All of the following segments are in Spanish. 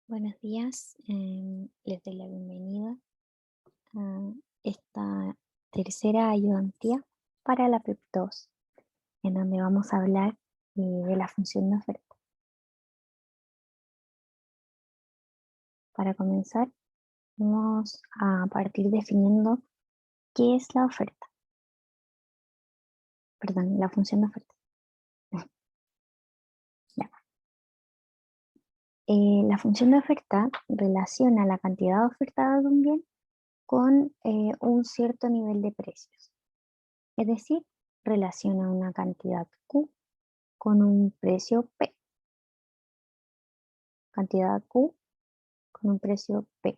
Buenos días, les doy la bienvenida a esta tercera ayudantía para la PEP 2, en donde vamos a hablar de la función de oferta. Para comenzar, vamos a partir definiendo qué es la oferta, perdón, la función de oferta. Ya. La función de oferta relaciona la cantidad ofertada de un bien con un cierto nivel de precios, es decir, relaciona una cantidad Q con un precio P, cantidad Q con un precio P,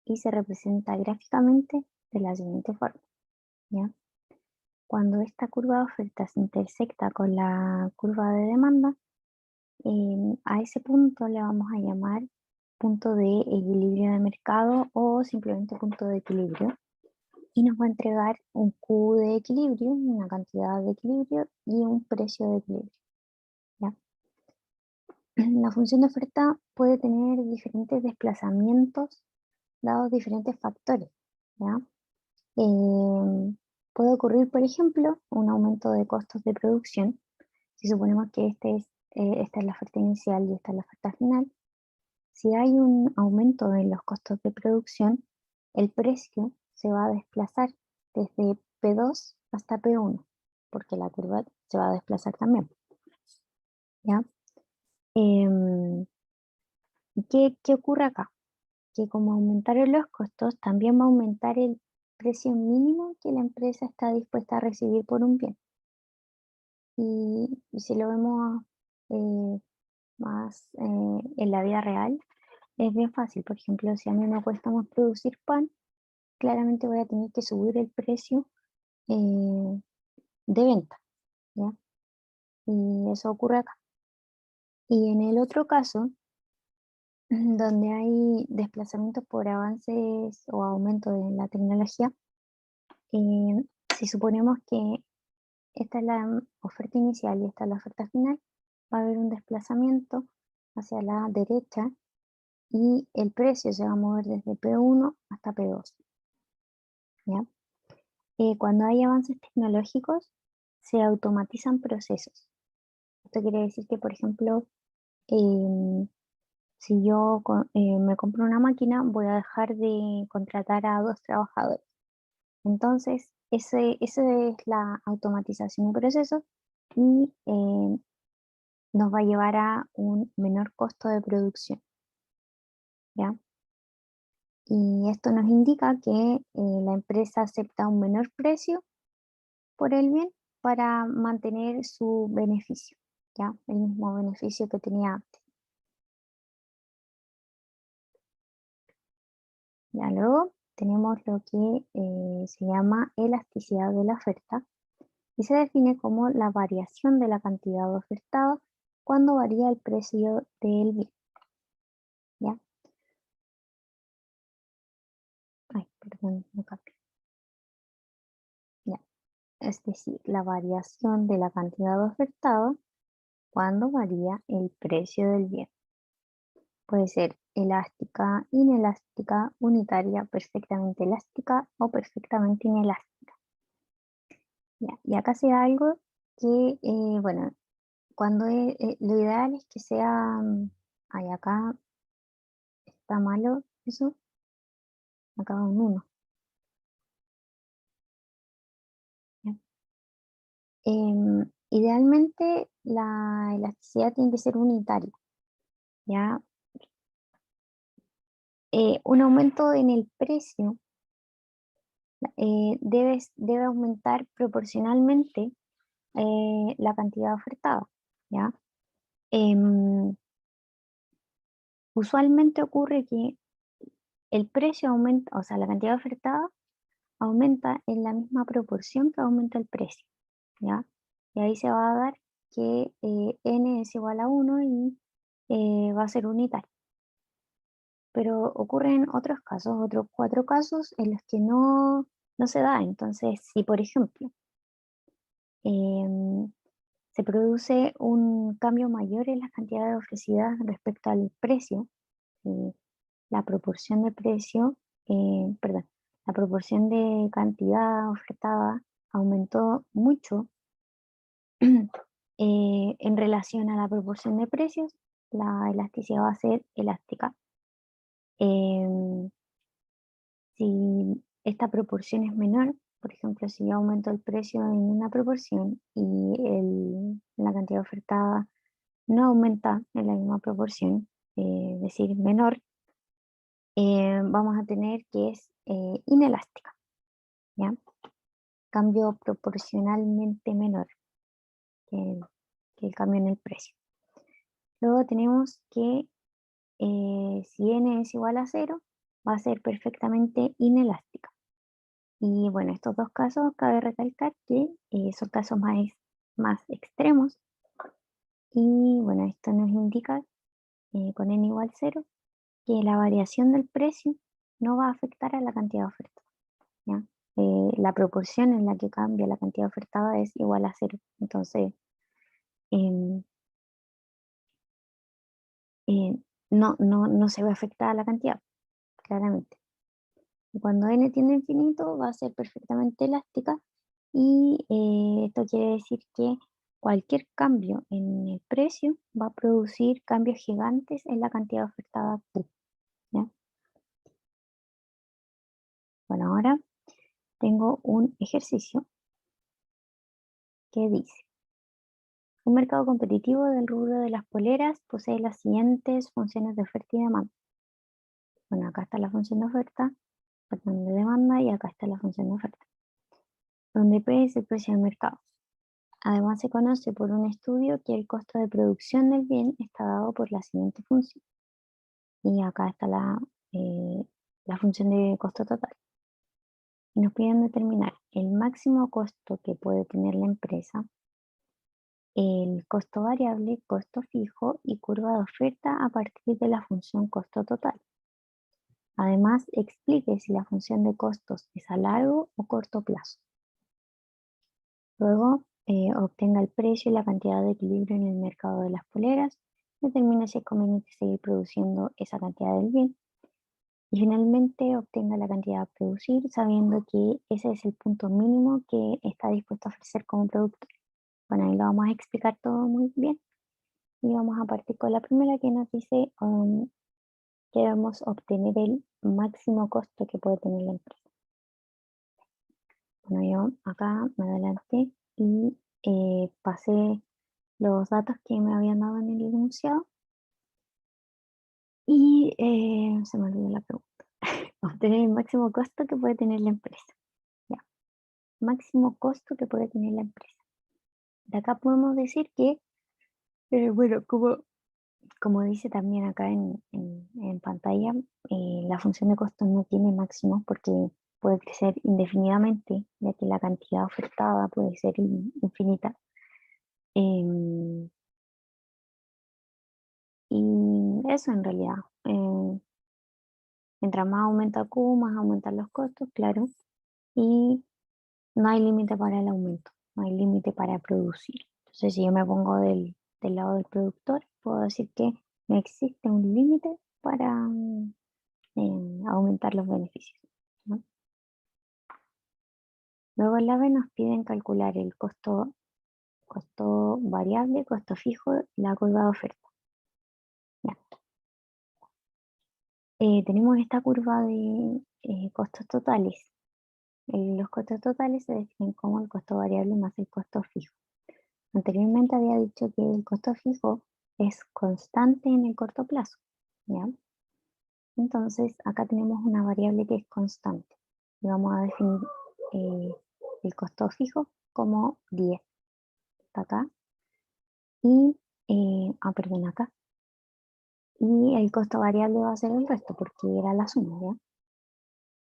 y se representa gráficamente de la siguiente forma, ¿ya? Cuando esta curva de oferta se intersecta con la curva de demanda, a ese punto le vamos a llamar punto de equilibrio de mercado o simplemente punto de equilibrio, y nos va a entregar un Q de equilibrio, una cantidad de equilibrio y un precio de equilibrio, ¿ya? La función de oferta puede tener diferentes desplazamientos dados diferentes factores, ¿ya? Puede ocurrir, por ejemplo, un aumento de costos de producción. Si suponemos que esta es la oferta inicial y esta es la oferta final, si hay un aumento en los costos de producción, el precio se va a desplazar desde P2 hasta P1, porque la curva se va a desplazar también, ¿ya? Em, ¿Qué ocurre acá? Que como aumentaron los costos, también va a aumentar el precio mínimo que la empresa está dispuesta a recibir por un bien. Y si lo vemos más en la vida real, es bien fácil. Por ejemplo, si a mí me cuesta más producir pan, claramente voy a tener que subir el precio eh, de venta, ¿ya? Y eso ocurre acá. Y en el otro caso, donde hay desplazamientos por avances o aumento de la tecnología, eh, si suponemos que esta es la oferta inicial y esta es la oferta final, va a haber un desplazamiento hacia la derecha y el precio se va a mover desde P1 hasta P2, ¿ya? Cuando hay avances tecnológicos, se automatizan procesos. Esto quiere decir que, por ejemplo, em, si yo me compro una máquina, voy a dejar de contratar a 2 trabajadores. Entonces, esa es la automatización de procesos y nos va a llevar a un menor costo de producción, ¿ya? Y esto nos indica que la empresa acepta un menor precio por el bien para mantener su beneficio, ¿ya? El mismo beneficio que tenía antes. Ya luego tenemos lo que se llama elasticidad de la oferta y se define como la variación de la cantidad ofertada cuando varía el precio del bien, ¿ya? Ay, perdón, no capté. Ya. Es decir, la variación de la cantidad ofertada cuando varía el precio del bien. Puede ser elástica, inelástica, unitaria, perfectamente elástica o perfectamente inelástica. Ya, y acá se da algo que, bueno, lo ideal es que sea, ay, acá está malo eso, acá va un 1. Idealmente la elasticidad tiene que ser unitaria, ¿ya? Un aumento en el precio debe aumentar proporcionalmente la cantidad ofertada, ¿ya? Em, Usualmente ocurre que el precio aumenta, o sea, la cantidad ofertada aumenta en la misma proporción que aumenta el precio, ¿ya? Y ahí se va a dar que n es igual a 1 y va a ser unitario. Pero ocurren otros casos, otros 4 casos en los que no se da. Entonces, si por ejemplo em, se produce un cambio mayor en las cantidades ofrecidas respecto al precio, si la proporción de precio, perdón, la proporción de cantidad ofertada aumentó mucho en relación a la proporción de precios, la elasticidad va a ser elástica. Em, si esta proporción es menor, por ejemplo, si yo aumento el precio en una proporción y la cantidad ofertada no aumenta en la misma proporción, es decir, menor, vamos a tener que es inelástica, ¿ya? Cambio proporcionalmente menor que que el cambio en el precio. Luego tenemos que si n es igual a cero, va a ser perfectamente inelástica. Y bueno, estos dos casos cabe recalcar que son casos más extremos. Y bueno, esto nos indica con n igual cero que la variación del precio no va a afectar a la cantidad de oferta, ¿ya? La proporción en la que cambia la cantidad ofertada es igual a cero. Entonces, em, eh, no se ve afectada la cantidad, claramente. Y cuando n tiende a infinito va a ser perfectamente elástica y esto quiere decir que cualquier cambio en el precio va a producir cambios gigantes en la cantidad ofertada Q, ¿ya? Bueno, ahora tengo un ejercicio que dice, un mercado competitivo del rubro de las poleras posee las siguientes funciones de oferta y demanda. Bueno, acá está la función de oferta, perdón, de demanda y acá está la función de oferta, donde P es el precio del mercado. Además, se conoce por un estudio que el costo de producción del bien está dado por la siguiente función. Y acá está la función de costo total. Y nos piden determinar el máximo costo que puede tener la empresa, el costo variable, costo fijo y curva de oferta a partir de la función costo total. Además, explique si la función de costos es a largo o corto plazo. Luego, obtenga el precio y la cantidad de equilibrio en el mercado de las poleras, determine si es conveniente seguir produciendo esa cantidad del bien y finalmente obtenga la cantidad a producir sabiendo que ese es el punto mínimo que está dispuesto a ofrecer como productor. Bueno, ahí lo vamos a explicar todo muy bien y vamos a partir con la primera que nos dice que debemos obtener el máximo costo que puede tener la empresa. Bueno, yo acá me adelanté y pasé los datos que me habían dado en el enunciado y se me olvidó la pregunta. Obtener el máximo costo que puede tener la empresa. Ya, máximo costo que puede tener la empresa. De acá podemos decir que, bueno, como dice también acá en pantalla, la función de costo no tiene máximo porque puede crecer indefinidamente, ya que la cantidad ofertada puede ser infinita. Em, y eso en realidad. Mientras más aumenta Q, más aumentan los costos, claro. Y no hay límite para el aumento, no hay límite para producir. Entonces, si yo me pongo del lado del productor, puedo decir que no existe un límite para aumentar los beneficios, ¿no? Luego en la B nos piden calcular el costo variable, costo fijo y la curva de oferta. Ya. Tenemos esta curva de costos totales. Los costos totales se definen como el costo variable más el costo fijo. Anteriormente había dicho que el costo fijo es constante en el corto plazo, ¿ya? Entonces, acá tenemos una variable que es constante. Y vamos a definir eh, el costo fijo como 10. Está acá. Y, perdón, acá. Y el costo variable va a ser el resto, porque era la suma, ¿ya?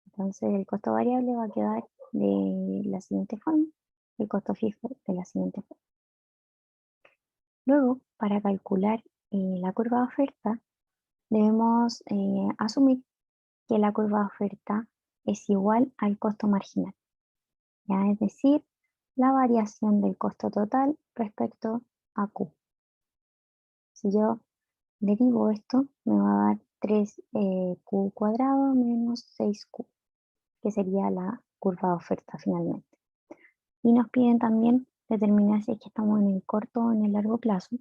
Entonces, el costo variable va a quedar de la siguiente forma, el costo fijo de la siguiente forma. Luego, para calcular la curva de oferta, debemos asumir que la curva de oferta es igual al costo marginal, ¿ya? Es decir, la variación del costo total respecto a Q. Si yo derivo esto, me va a dar 3q cuadrado menos 6q, que sería la curva de oferta finalmente. Y nos piden también determinar si es que estamos en el corto o en el largo plazo.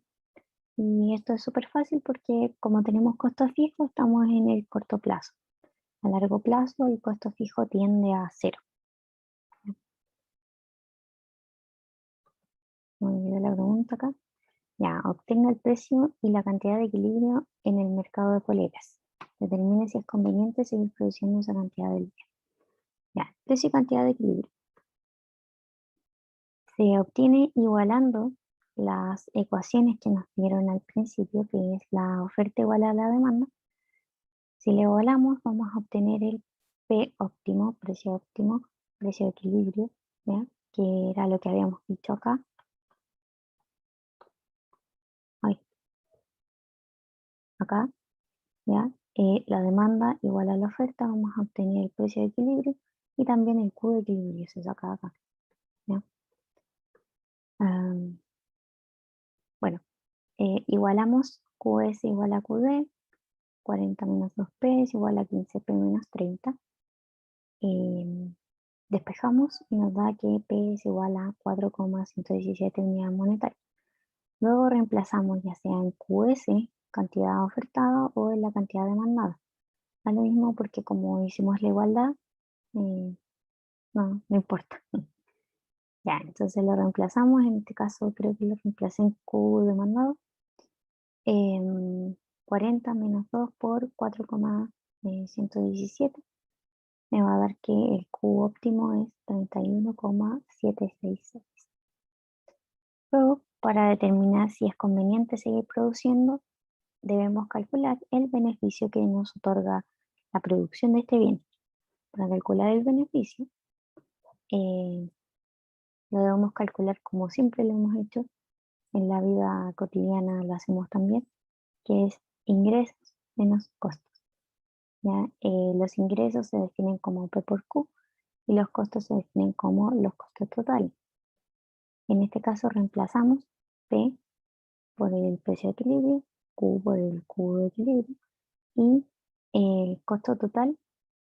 Y esto es súper fácil porque como tenemos costos fijos, estamos en el corto plazo. A largo plazo el costo fijo tiende a cero. Me olvidé la pregunta acá. Ya, obtenga el precio y la cantidad de equilibrio en el mercado de poleras. Determine si es conveniente seguir produciendo esa cantidad del día. Ya, precio y cantidad de equilibrio. Se obtiene igualando las ecuaciones que nos dieron al principio, que es la oferta igual a la demanda. Si le igualamos, vamos a obtener el P óptimo, precio de equilibrio, ¿ya? Que era lo que habíamos dicho acá. Ay, acá, ¿ya? La demanda igual a la oferta, vamos a obtener el precio de equilibrio y también el Q de equilibrio se saca acá, ¿ya? Bueno, igualamos QS igual a QD, 40 menos 2P es igual a 15P menos 30. Despejamos y nos da que P es igual a 4,117 unidades monetarias. Luego reemplazamos ya sea en QS, cantidad ofertada, o en la cantidad demandada. Da lo mismo porque como hicimos la igualdad, no importa. Ya, entonces lo reemplazamos, en este caso creo que lo reemplacé en Q demandado. 40 menos 2 por 4,117 me va a dar que el Q óptimo es 31,766. Luego, para determinar si es conveniente seguir produciendo, debemos calcular el beneficio que nos otorga la producción de este bien. Para calcular el beneficio, lo debemos calcular como siempre lo hemos hecho en la vida cotidiana, lo hacemos también, que es ingresos menos costos. ¿Ya? Los ingresos se definen como P por Q y los costos se definen como los costos totales. En este caso reemplazamos P por el precio de equilibrio, Q por el Q de equilibrio y el costo total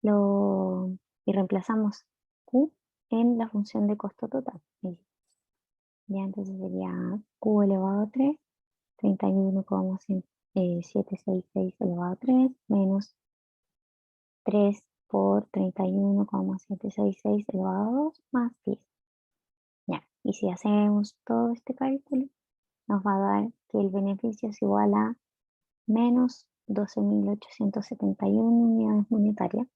y reemplazamos Q en la función de costo total. Ya entonces sería Q elevado a 3, 31,766 elevado a 3 menos 3 por 31,766 elevado a 2 más 10. Ya, y si hacemos todo este cálculo, nos va a dar que el beneficio es igual a menos 12.871 unidades monetarias,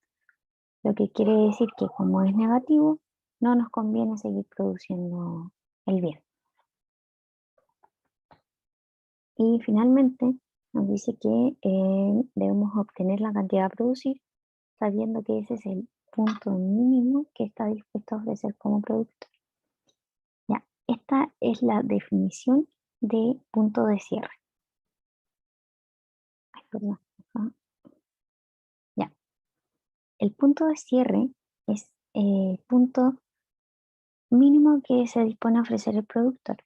lo que quiere decir que como es negativo, no nos conviene seguir produciendo el bien. Y finalmente nos dice que debemos obtener la cantidad a producir sabiendo que ese es el punto mínimo que está dispuesto a ofrecer como producto. Ya, esta es la definición de punto de cierre. Ay, perdón. Ya, el punto de cierre es el punto mínimo que se dispone a ofrecer el productor.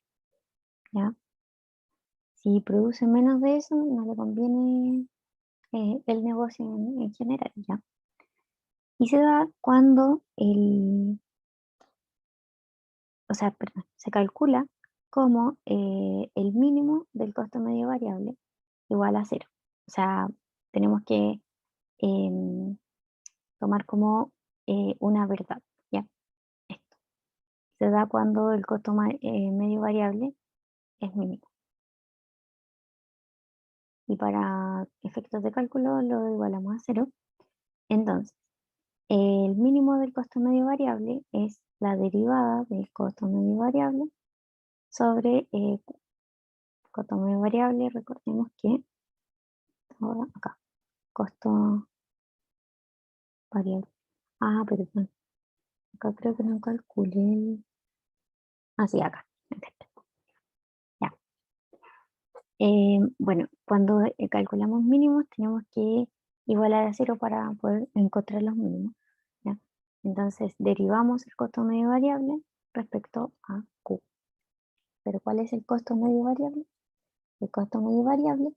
¿Ya? Si produce menos de eso, no le conviene el negocio en general. ¿Ya? Y se da cuando perdón, se calcula como el mínimo del costo medio variable igual a cero. O sea, tenemos que em, tomar como una verdad, ¿ya? Esto. Se da cuando el costo medio variable es mínimo. Y para efectos de cálculo lo igualamos a cero. Entonces, el mínimo del costo medio variable es la derivada del costo medio variable sobre costo medio variable. Recordemos que ahora acá, costo variable. Ah, perdón. Acá creo que no calculé sí, acá. Ya. Bueno, cuando calculamos mínimos tenemos que igualar a cero para poder encontrar los mínimos. ¿Ya? Entonces derivamos el costo medio variable respecto a Q. ¿Pero cuál es el costo medio variable? El costo medio variable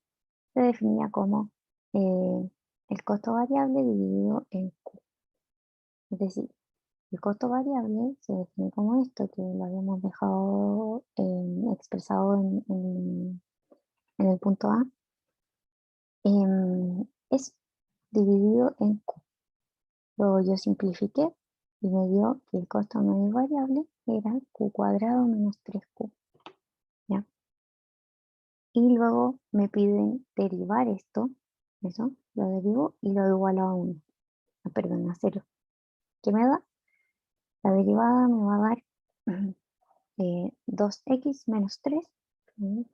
se definía como eh, el costo variable dividido en Q. Es decir, el costo variable se define como esto, que lo habíamos dejado expresado en el punto A, es dividido en Q. Luego yo simplifiqué y me dio que el costo medio variable era Q cuadrado menos 3Q. ¿Ya? Y luego me piden derivar esto, eso, lo derivo y lo igualo a 1, perdón, a 0. ¿Qué me da? La derivada me va a dar 2x menos 3,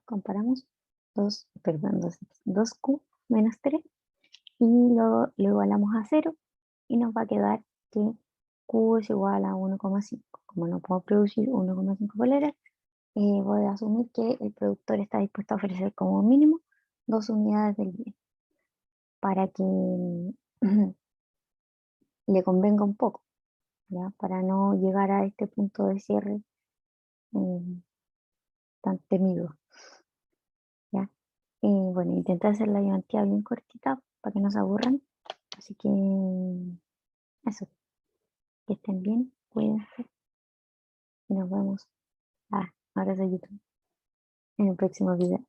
comparamos, 2, perdón, 2q menos 3, y luego lo igualamos a 0, y nos va a quedar que q es igual a 1,5. Como no puedo producir 1,5 poleras, voy a asumir que el productor está dispuesto a ofrecer como mínimo 2 unidades del bien, para que le convenga un poco, ¿ya? Para no llegar a este punto de cierre eh, tan temido, ¿ya? Bueno, intenté hacer la ayudantía bien cortita para que no se aburran. Así que eso, que estén bien, cuídense y nos vemos. Ahora soy YouTube en el próximo video.